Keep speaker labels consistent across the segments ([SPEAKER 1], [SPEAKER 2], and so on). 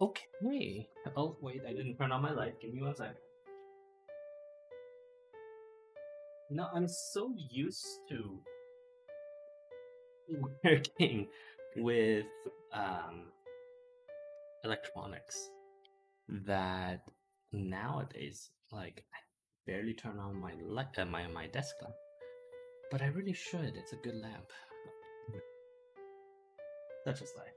[SPEAKER 1] Okay. Oh, wait, I didn't turn on my light. Give me 1 second. I'm so used to working with um, electronics that nowadays, like, I barely turn on my desk lamp. But I really should. It's a good lamp. Such is life.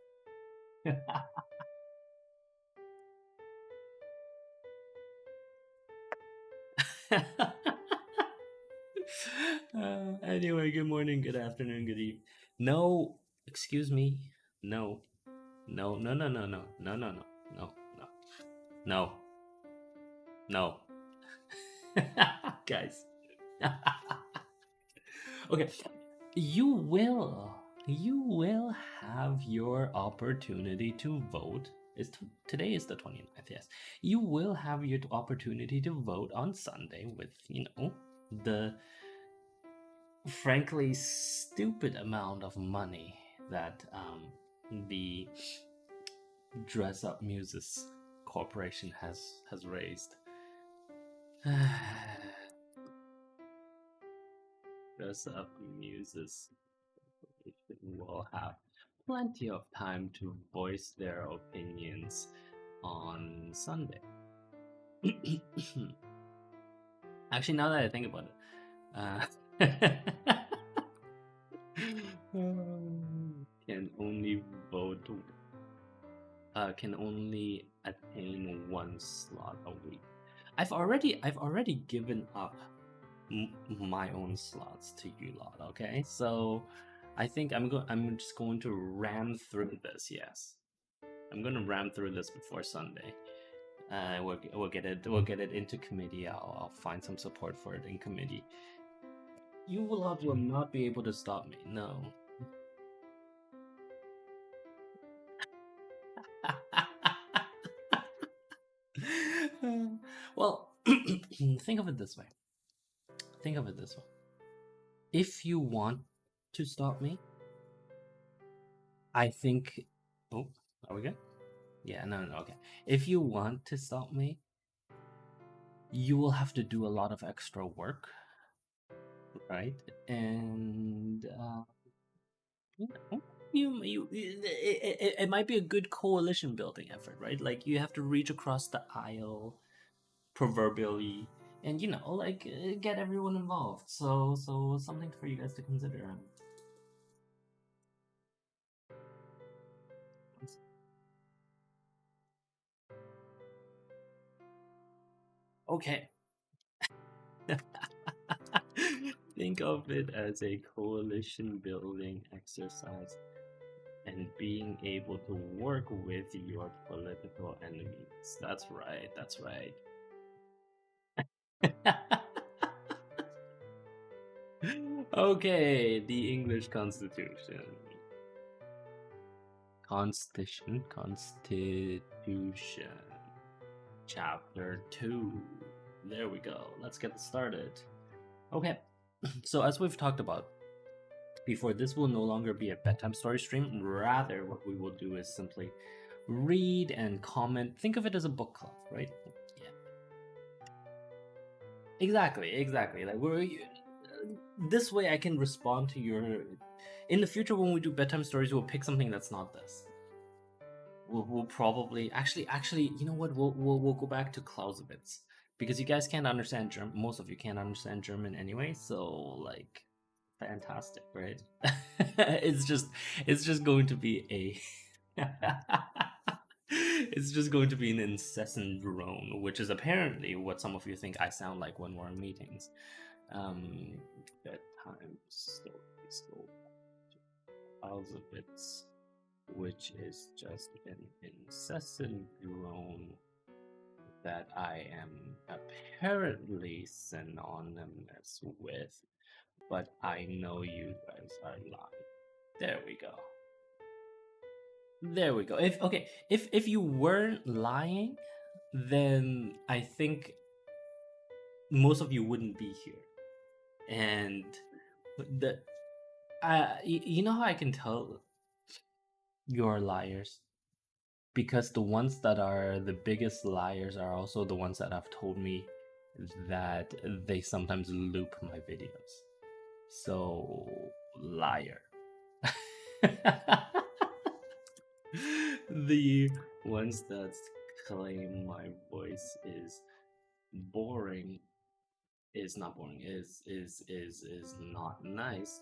[SPEAKER 1] Anyway, good morning, good afternoon, good evening. No, excuse me. No, no, no, no, no, no, no, no, no, no, no, no, no. Guys. Okay, you will have your opportunity to vote. Today is the 29th, yes. You will have your opportunity to vote on Sunday with, the frankly stupid amount of money that the Dress Up Muses Corporation has raised. Dress Up Muses will have plenty of time to voice their opinions on Sunday. Actually, now that I think about it, can only vote, can only attain one slot a week. I've already given up my own slots to you lot. Okay, so I think I'm just going to ram through this. Yes, I'm going to ram through this before Sunday. We'll get it into committee. I'll find some support for it in committee. You will not be able to stop me. No. Well, think of it this way. If you want to stop me, I think. Oh, are we good? Yeah, no, okay. If you want to stop me, you will have to do a lot of extra work, right? And it might be a good coalition building effort, right? Like you have to reach across the aisle, proverbially, and like get everyone involved. So something for you guys to consider. Okay. Think of it as a coalition building exercise and being able to work with your political enemies. That's right. That's right. Okay, the English Constitution. Constitution. Chapter 2. There we go. Let's get started. Okay, so as we've talked about before, this will no longer be a bedtime story stream. Rather, what we will do is simply read and comment. Think of it as a book club, right? Yeah. Exactly. Like this way I can respond to your. In the future, when we do bedtime stories, we'll pick something that's not this. We'll probably actually, you know what? We'll go back to Clausewitz because you guys can't understand German. Most of you can't understand German anyway. So like, fantastic, right? it's just going to be a. It's just going to be an incessant drone, which is apparently what some of you think I sound like when we're in meetings. Bedtime story, Clausewitz, which is just an incessant drone that I am apparently synonymous with, but I know you guys are lying. There we go. If you weren't lying, then I think most of you wouldn't be here. And you know how I can tell you're liars? because the ones that are the biggest liars are also the ones that have told me that they sometimes loop my videos. So, liar. The ones that claim my voice is boring is not boring, is not nice,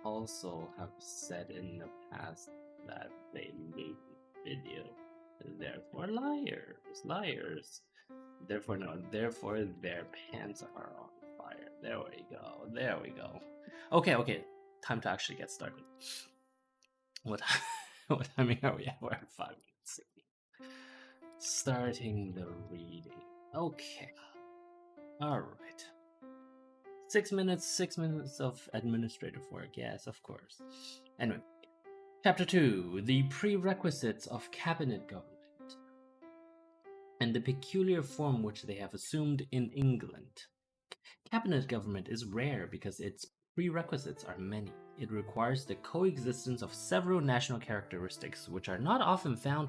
[SPEAKER 1] also have said in the past that they loop video. Therefore liars. Therefore no, therefore their pants are on fire. There we go. Okay, time to actually get started. What what timing are we at? We're at 5 minutes. Starting the reading. Okay. Alright. 6 minutes of administrative work, yes, of course. Anyway, Chapter 2, The Prerequisites of Cabinet Government, and the peculiar form which they have assumed in England. Cabinet government is rare because its prerequisites are many. It requires the coexistence of several national characteristics which are not often found.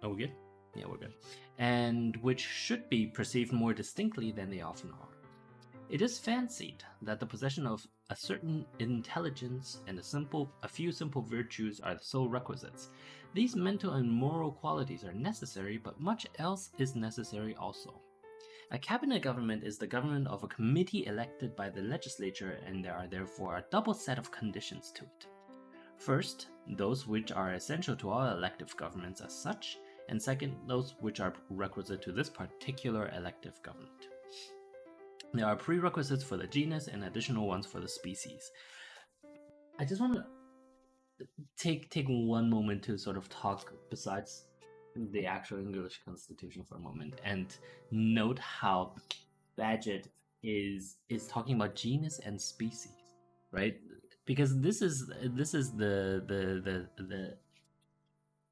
[SPEAKER 1] Oh, we good? Yeah, we're good. And which should be perceived more distinctly than they often are. It is fancied that the possession of a certain intelligence and a few simple virtues are the sole requisites. These mental and moral qualities are necessary, but much else is necessary also. A cabinet government is the government of a committee elected by the legislature, and there are therefore a double set of conditions to it. First, those which are essential to all elective governments as such, and second, those which are requisite to this particular elective government. There are prerequisites for the genus and additional ones for the species. I just want to take one moment to sort of talk besides the actual English Constitution for a moment and note how Bagehot is talking about genus and species, right? Because this is the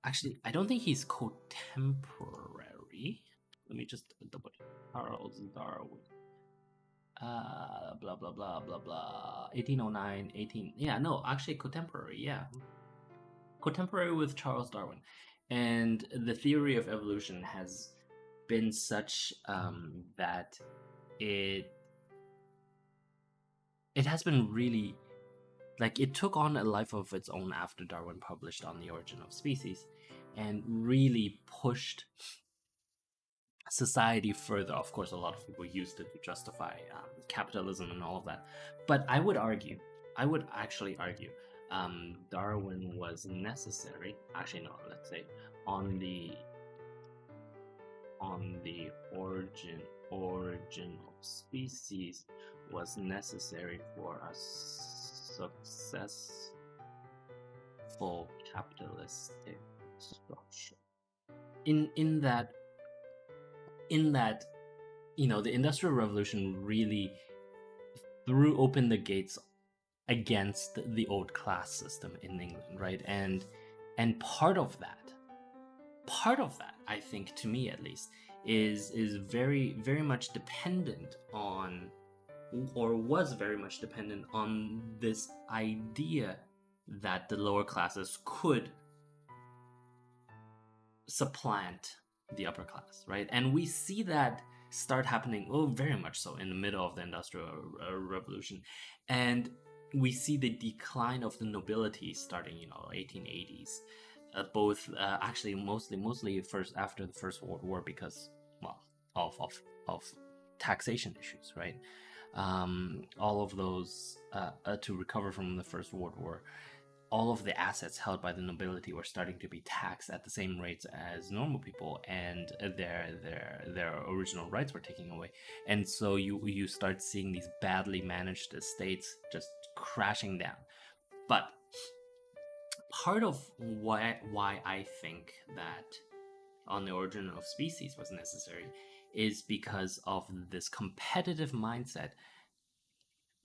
[SPEAKER 1] actually I don't think he's contemporary. Let me just double check. Charles Darwin. Blah blah blah blah blah 1809 18, yeah, no, actually contemporary, yeah, contemporary with Charles Darwin. And the theory of evolution has been such that it has been really, like, it took on a life of its own after Darwin published On the Origin of Species and really pushed society further. Of course, a lot of people used it to justify capitalism and all of that. But I would actually argue, Darwin was necessary. Actually, no. Let's say on the origin of species was necessary for a successful capitalistic structure. In that the Industrial Revolution really threw open the gates against the old class system in England, right? And part of that, I think, to me at least, is very very much dependent on, or was very much dependent on, this idea that the lower classes could supplant the upper class, right? And we see that start happening, very much so, in the middle of the Industrial Revolution. And we see the decline of the nobility starting, 1880s, both actually mostly first after the First World War, because, well, of taxation issues, right? All of those to recover from the First World War, all of the assets held by the nobility were starting to be taxed at the same rates as normal people, and their original rights were taken away. And so you start seeing these badly managed estates just crashing down. But part of why I think that On the Origin of Species was necessary is because of this competitive mindset.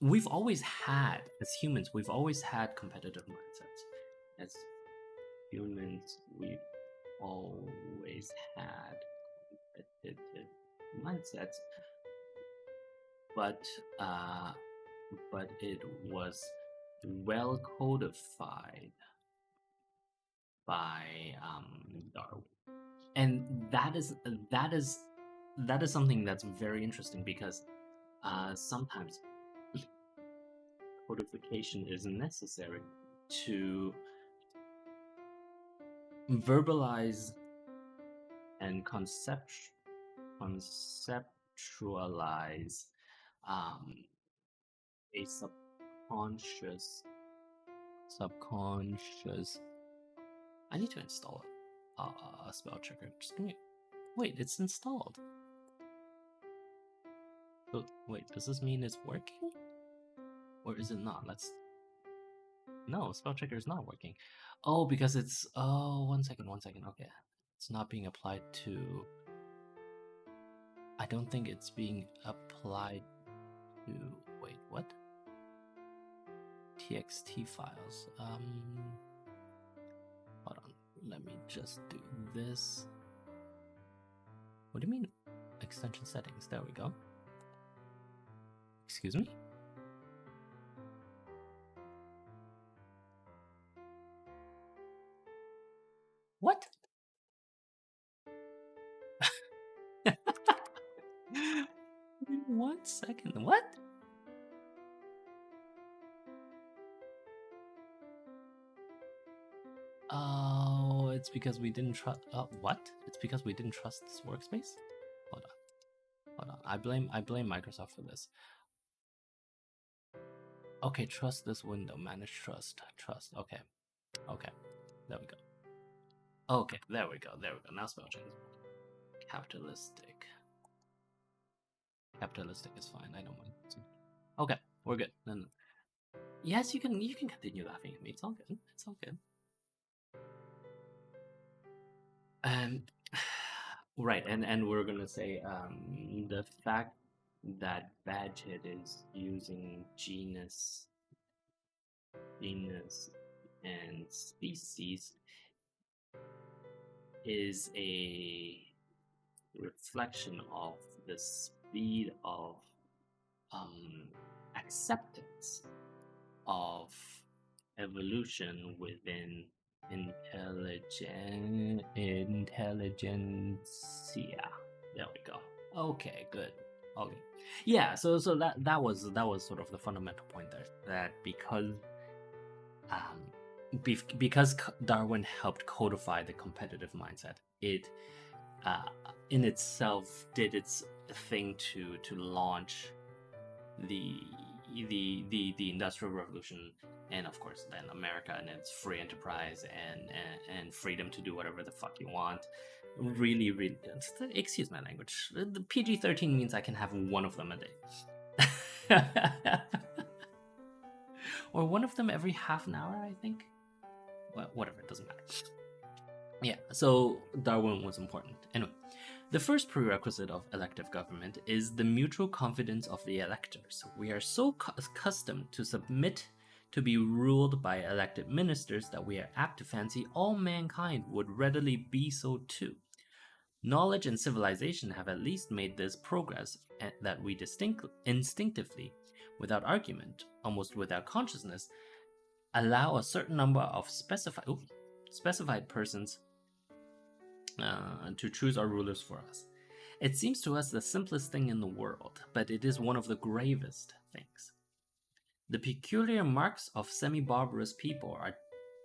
[SPEAKER 1] We've always had, as humans, we've always had competitive mindsets. As humans, we've always had competitive mindsets, but it was well codified by Darwin, and that is something that's very interesting because sometimes codification is necessary to verbalize and conceptualize a subconscious. I need to install a spell checker. Just give me. Wait, it's installed. So, wait, does this mean it's working? Or is it not? No, spell checker is not working. Oh, because it's. Oh, 1 second. Okay. It's not being applied to. I don't think it's being applied to. Wait, what? TXT files. Hold on. Let me just do this. What do you mean? Extension settings. There we go. Excuse me? What? 1 second. What? Oh, it's because we didn't trust. What? It's because we didn't trust this workspace. Hold on. I blame Microsoft for this. Okay, trust this window. Manage trust. Okay. There we go. Okay, there we go. Now spell check. Capitalistic. Capitalistic is fine. I don't mind. Okay, we're good. No. Yes, you can continue laughing at me. It's all good. Right, and we're gonna say the fact that Bagehot is using genus and species is a reflection of the speed of acceptance of evolution within intelligentsia. There we go. Okay, good. Okay, yeah. So that was sort of the fundamental point there. That because Darwin helped codify the competitive mindset, it in itself did its thing to launch the Industrial Revolution, and of course then America and its free enterprise and freedom to do whatever the fuck you want. Really, excuse my language. The PG-13 means I can have one of them a day. Or one of them every half an hour, I think. Well, whatever, it doesn't matter. Yeah, so Darwin was important. Anyway, the first prerequisite of elective government is the mutual confidence of the electors. We are so accustomed to submit to be ruled by elected ministers that we are apt to fancy all mankind would readily be so too. Knowledge and civilization have at least made this progress that we instinctively, without argument, almost without consciousness, allow a certain number of specified persons to choose our rulers for us. It seems to us the simplest thing in the world, but it is one of the gravest things. The peculiar marks of semi-barbarous people are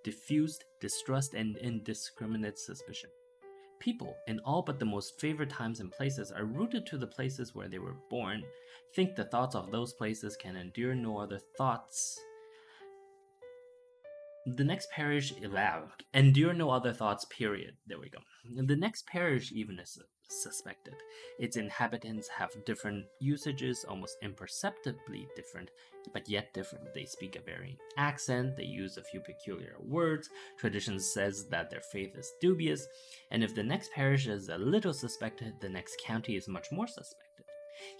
[SPEAKER 1] diffused distrust and indiscriminate suspicion. People, in all but the most favored times and places, are rooted to the places where they were born, think the thoughts of those places can endure no other thoughts. The next parish, endure no other thoughts, period. There we go. The next parish even is suspected. Its inhabitants have different usages, almost imperceptibly different, but yet different. They speak a varying accent, they use a few peculiar words, tradition says that their faith is dubious, and if the next parish is a little suspected, the next county is much more suspected.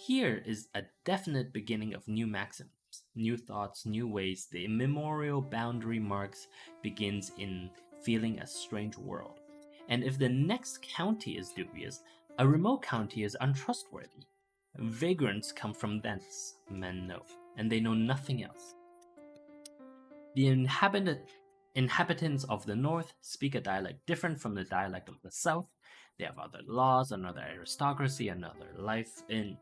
[SPEAKER 1] Here is a definite beginning of new maxims, new thoughts, new ways. The immemorial boundary marks begins in feeling a strange world. And if the next county is dubious, a remote county is untrustworthy. Vagrants come from thence, men know, and they know nothing else. The inhabitant Inhabitants of the north speak a dialect different from the dialect of the south. They have other laws, another aristocracy, another life. In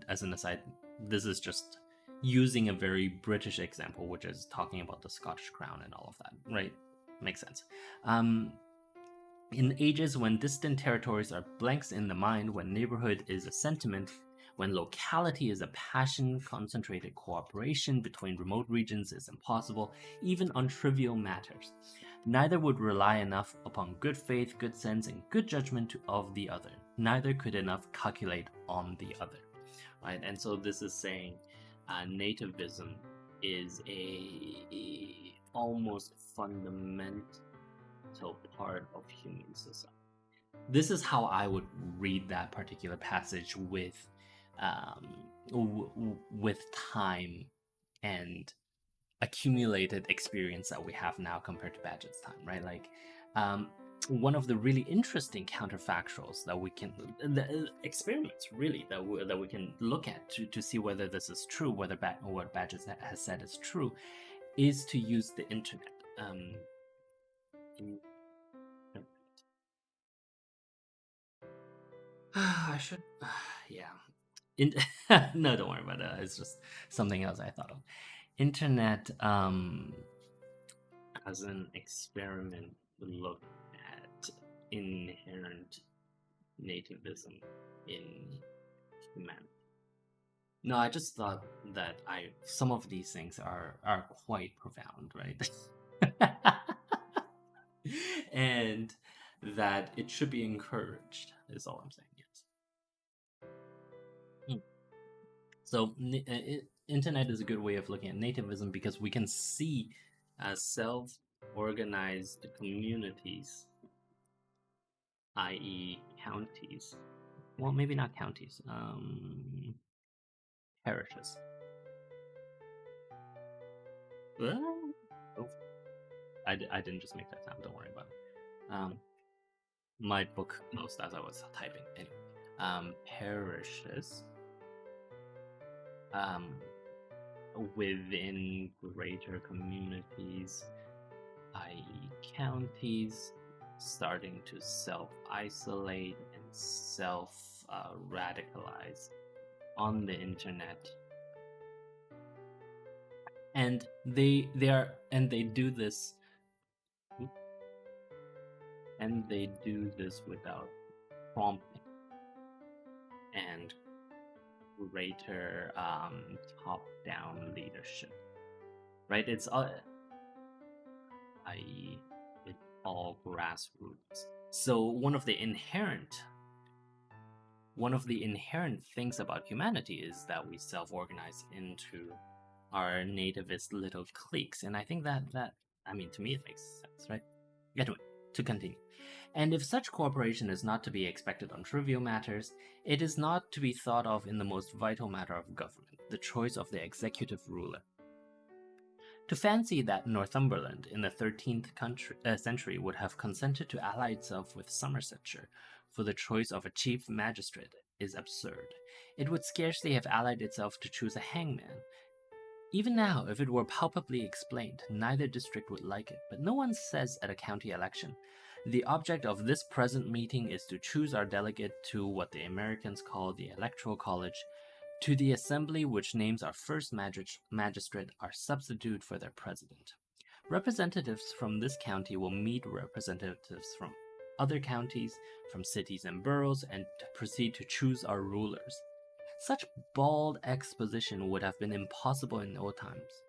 [SPEAKER 1] as an aside, this is just using a very British example, which is talking about the Scottish crown and all of that, right? Makes sense. In ages when distant territories are blanks in the mind, when neighborhood is a sentiment, when locality is a passion, concentrated cooperation between remote regions is impossible, even on trivial matters. Neither would rely enough upon good faith, good sense, and good judgment of the other. Neither could enough calculate on the other. Right? And so this is saying nativism is a almost fundamental part of human society. This is how I would read that particular passage with with time and accumulated experience that we have now compared to Bagehot's time, right? Like, one of the really interesting counterfactuals that we can, the experiments really that we can look at to see whether this is true, whether what Bagehot has said is true, is to use the internet. I should, yeah. No, don't worry about it. It's just something else I thought of. Internet as an experiment look at inherent nativism in humanity. No, I just thought that some of these things are quite profound, right? And that it should be encouraged is all I'm saying. Yes. So internet is a good way of looking at nativism because we can see self-organized communities, i.e., counties. Well, maybe not counties. Parishes. Oh, I didn't just make that sound. Don't worry about it. My book closed as I was typing. Anyway, parishes. Within greater communities, i.e., counties, starting to self-isolate and self-radicalize on the internet, and they do this, without prompting and greater top-down leadership, right? It's i.e., it's all grassroots. So one of the inherent things about humanity is that we self-organize into our nativist little cliques, and I think that I mean, to me it makes sense, right? Anyway, to continue. And if such cooperation is not to be expected on trivial matters, it is not to be thought of in the most vital matter of government, the choice of the executive ruler. To fancy that Northumberland in the 13th century would have consented to ally itself with Somersetshire for the choice of a chief magistrate is absurd. It would scarcely have allied itself to choose a hangman. Even now, if it were palpably explained, neither district would like it, but no one says at a county election, "The object of this present meeting is to choose our delegate to what the Americans call the Electoral College, to the assembly which names our first magistrate, our substitute for their president. Representatives from this county will meet representatives from other counties, from cities and boroughs, and proceed to choose our rulers." Such bald exposition would have been impossible in old times.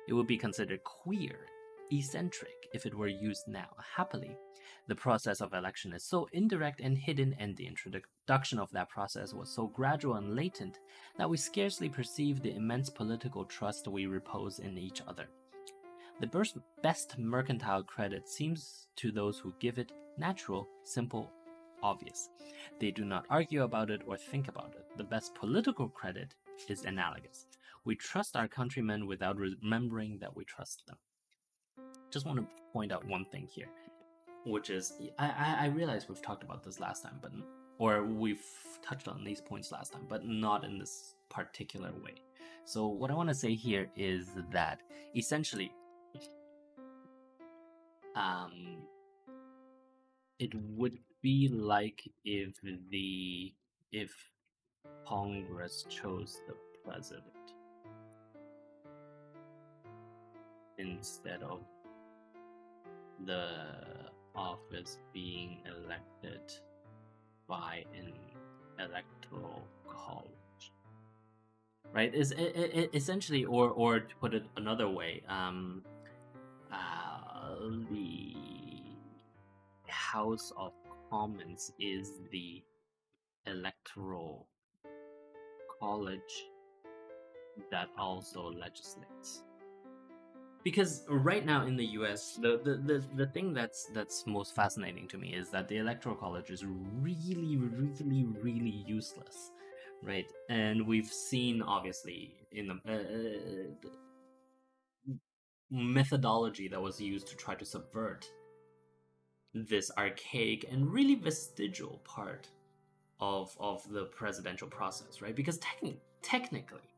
[SPEAKER 1] It would be considered queer, eccentric, if it were used now. Happily, the process of election is so indirect and hidden, and the introduction of that process was so gradual and latent, that we scarcely perceive the immense political trust we repose in each other. The best mercantile credit seems to those who give it natural, simple, obvious. They do not argue about it or think about it. The best political credit is analogous. We trust our countrymen without remembering that we trust them. Just want to point out one thing here, which is, I realize we've talked about this last time, or we've touched on these points last time, but not in this particular way. So what I want to say here is that essentially it would be like if Congress chose the president instead of the office being elected by an electoral college, right? Is essentially, or to put it another way, the House of Commons is the electoral college that also legislates. Because right now in the US, the thing that's most fascinating to me is that the electoral college is really, really, really useless, right? And we've seen obviously in the methodology that was used to try to subvert this archaic and really vestigial part of the presidential process, right? Because technically,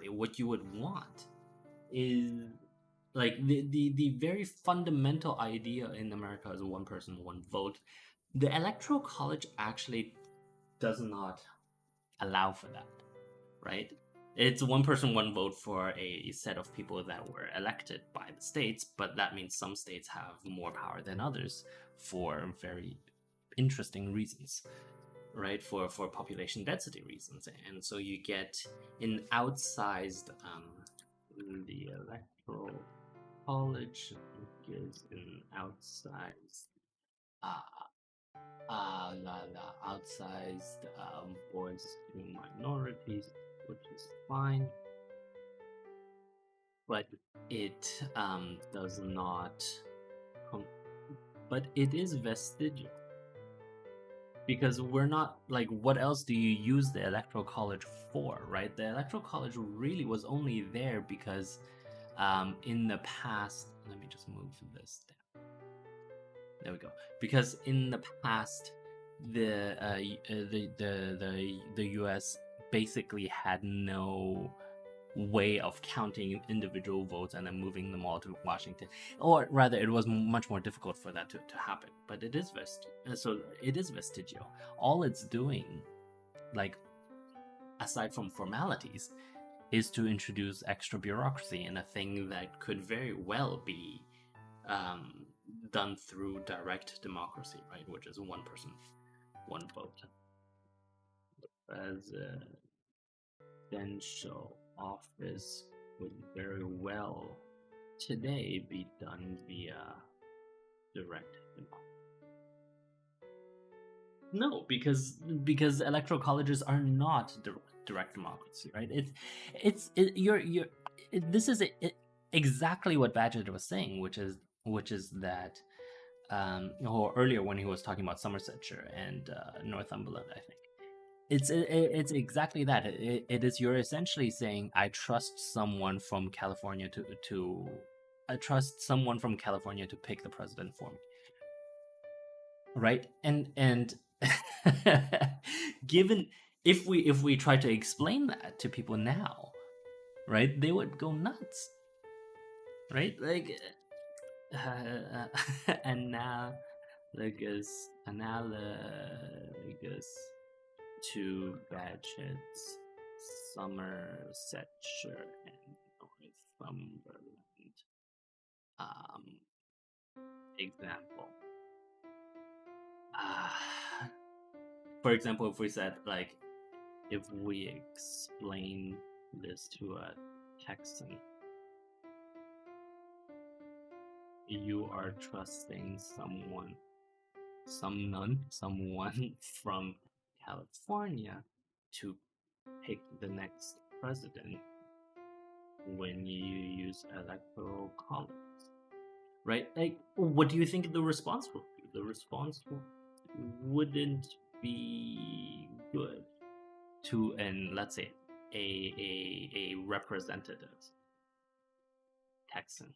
[SPEAKER 1] what you would want is like the very fundamental idea in America is one person, one vote. The electoral college actually does not allow for that, right? It's one person, one vote for a set of people that were elected by the states, but that means some states have more power than others for very interesting reasons, right? For population density reasons, and so you get an outsized the electoral college gives an outsized outsized voice to minorities, which is fine, but it does not but it is vestigial, because we're not like, what else do you use the electoral college for, right? The electoral college really was only there because in the past, let me just move this down. There we go. Because in the past, the U.S. basically had no way of counting individual votes and then moving them all to Washington, or rather, it was much more difficult for that to happen. But it is vestigial. All it's doing, like aside from formalities, is to introduce extra bureaucracy in a thing that could very well be done through direct democracy, right? Which is one person, one vote. Presidential office would very well today be done via direct democracy. No, because electoral colleges are not direct democracy, right? This is exactly what Bagehot was saying, which is that or earlier when he was talking about Somersetshire and Northumberland, I think it's exactly that. It is, you're essentially saying, I trust someone from California to I trust someone from California to pick the president for me, right? And given, if we try to explain that to people now, right, they would go nuts, right? Like analogous to Bagehot's Somersetshire and Northumberland example. For example, if we said, like, if we explain this to a Texan, you are trusting someone from California to pick the next president when you use electoral college, right? Like, what do you think the response would be? The response wouldn't be good to an, let's say, a representative Texan,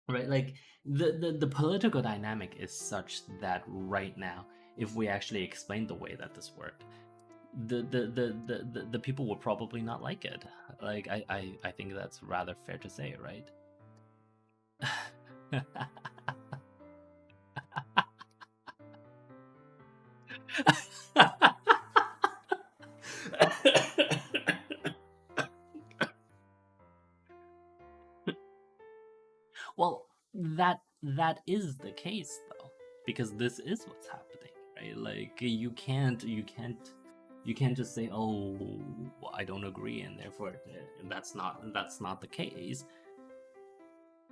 [SPEAKER 1] right? Like the political dynamic is such that right now, if we actually explain the way that this worked, the people would probably not like it. Like I think that's rather fair to say, right? Well, that is the case though, because this is what's happening, right? Like you can't just say, "Oh, I don't agree," and therefore that's not the case.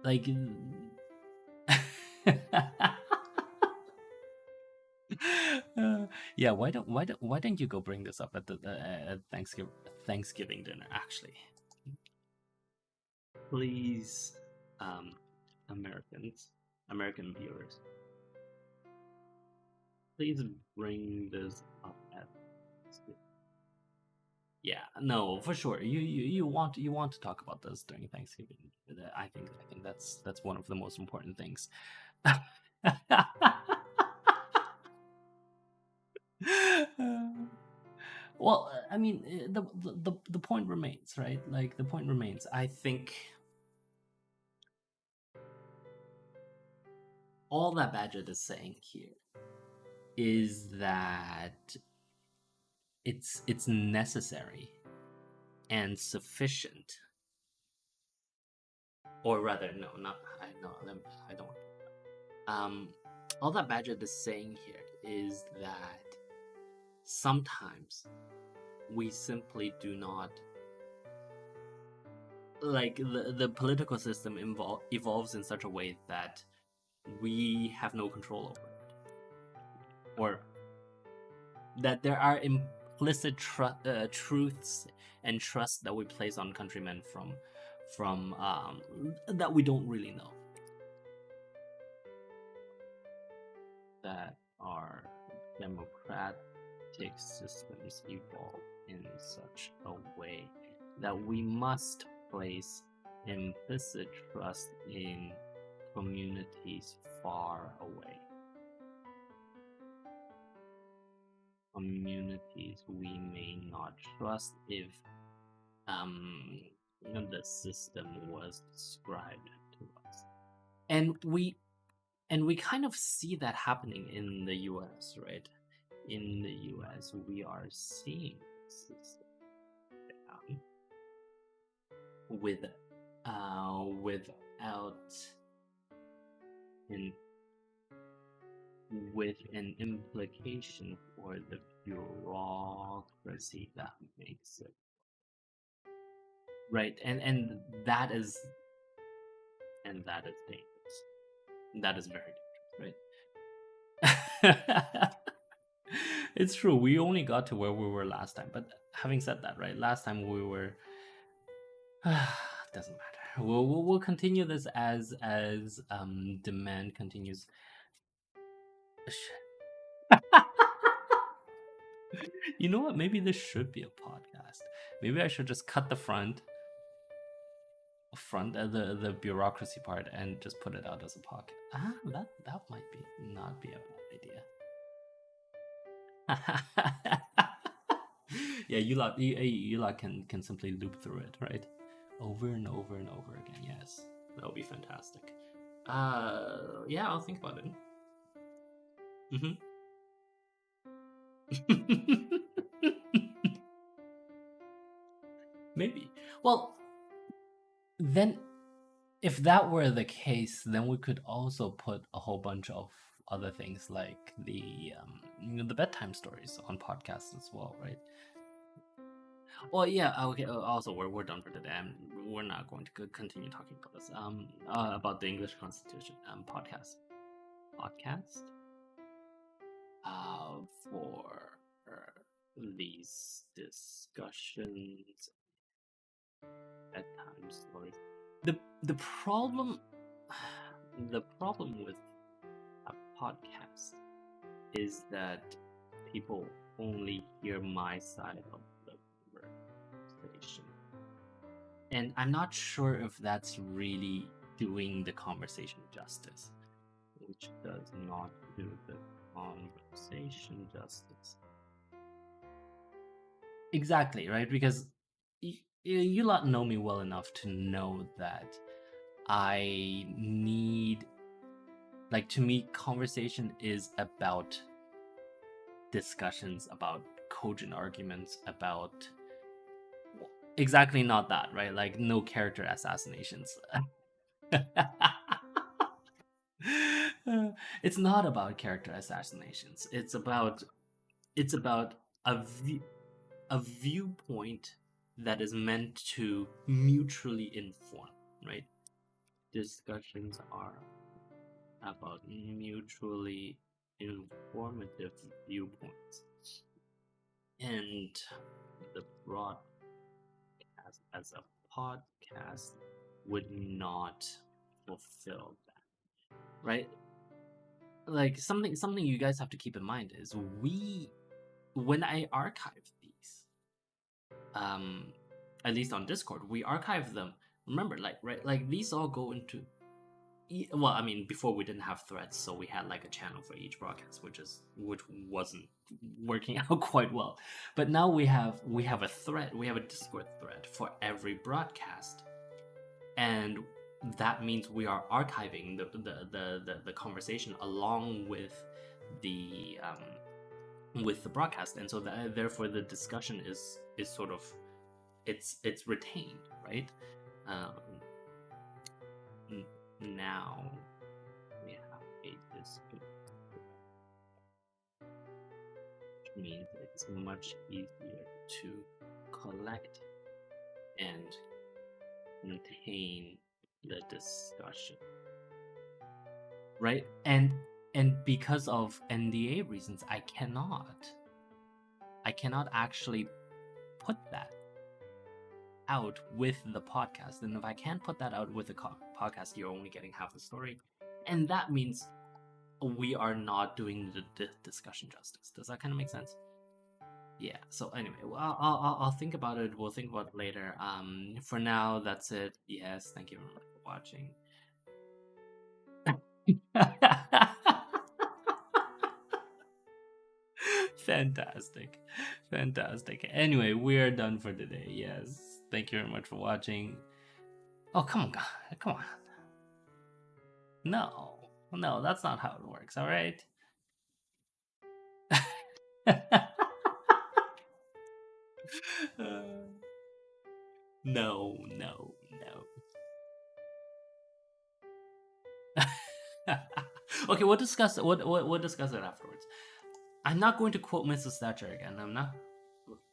[SPEAKER 1] Like, yeah. Why don't you go bring this up at the at Thanksgiving dinner? Actually, please, um, American viewers, please bring this up at Thanksgiving. Yeah, no, for sure. You want to talk about this during Thanksgiving. I think that's one of the most important things. Well, I mean, the point remains, right? Like the point remains. I think all that Badger is saying here is that it's necessary and sufficient, or rather, no, not I no, I don't. Um, all that Badger is saying here is that sometimes we simply do not, like, the political system evolves in such a way that we have no control over it, or that there are implicit truths and trust that we place on countrymen from that we don't really know, that our democratic systems evolve in such a way that we must place implicit trust in communities far away, communities we may not trust if um the system was described to us. And we kind of see that happening in the US, right? In the US, we are seeing the system with without an with an implication for the bureaucracy that makes it right. And that is dangerous. That is very dangerous, right? It's true. We only got to where we were last time, but having said that, right? Last time we were. Doesn't matter. We'll continue this as demand continues. You know what? Maybe this should be a podcast. Maybe I should just cut the front the bureaucracy part and just put it out as a podcast. That might be not be a bad idea. Yeah, you lot can simply loop through it, right? Over and over and over again. Yes, that would be fantastic. Yeah, I'll think about it. Maybe. Well, then if that were the case, then we could also put a whole bunch of other things like the bedtime stories on podcasts as well, right? Well, yeah. Okay. Also, we're done for today. We're not going to continue talking about this. About the English Constitution podcast. For these discussions, bedtime stories. The problem, the problem with a podcast is that people only hear my side of the conversation, and I'm not sure if that's really doing the conversation justice, which does not do the conversation justice. Exactly, right? Because you lot know me well enough to know that I need, like, to me, conversation is about discussions, about cogent arguments, about exactly not that, right? Like, no character assassinations. It's not about character assassinations. It's about a viewpoint that is meant to mutually inform, right? Discussions are about mutually informative viewpoints, and the broadcast as a podcast would not fulfill that, right? Like, something you guys have to keep in mind is, when I archive these, um at least on Discord, we archive them. Remember, like, right, like, these all go into, well, I mean, before we didn't have threads, so we had like a channel for each broadcast, which wasn't working out quite well. But now we have a thread, we have a Discord thread for every broadcast, and that means we are archiving the conversation along with the broadcast, and so therefore the discussion is sort of, it's retained, right? Um, Now we have a Discord, which means it's much easier to collect and contain the discussion, right? And because of NDA reasons, I cannot actually put that out with the podcast. And if I can't put that out with the podcast, you're only getting half the story, and that means we are not doing the discussion justice. Does that kind of make sense? Yeah. So anyway, well, I'll think about it. We'll think about it later. For now, that's it. Yes. Thank you very much for watching. Fantastic. Fantastic. Anyway, we're done for today. Yes. Thank you very much for watching. Oh, come on, come on. No, that's not how it works. All right. No, no, no. Okay, we'll discuss it. We'll discuss it afterwards. I'm not going to quote Mrs. Thatcher again. I'm not.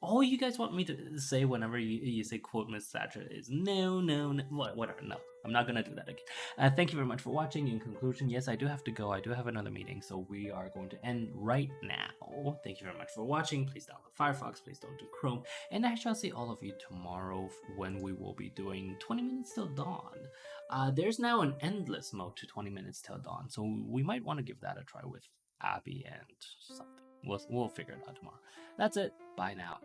[SPEAKER 1] All you guys want me to say whenever you say quote Miss Thatcher is no, no, no, whatever. No, I'm not gonna do that again. Thank you very much for watching. In conclusion, yes, I do have to go. I do have another meeting, so we are going to end right now. Thank you very much for watching. Please download Firefox. Please don't do Chrome. And I shall see all of you tomorrow when we will be doing 20 minutes till dawn. There's now an endless mode to 20 minutes till dawn, so we might want to give that a try with Abby and something. We'll figure it out tomorrow. That's it. Bye now.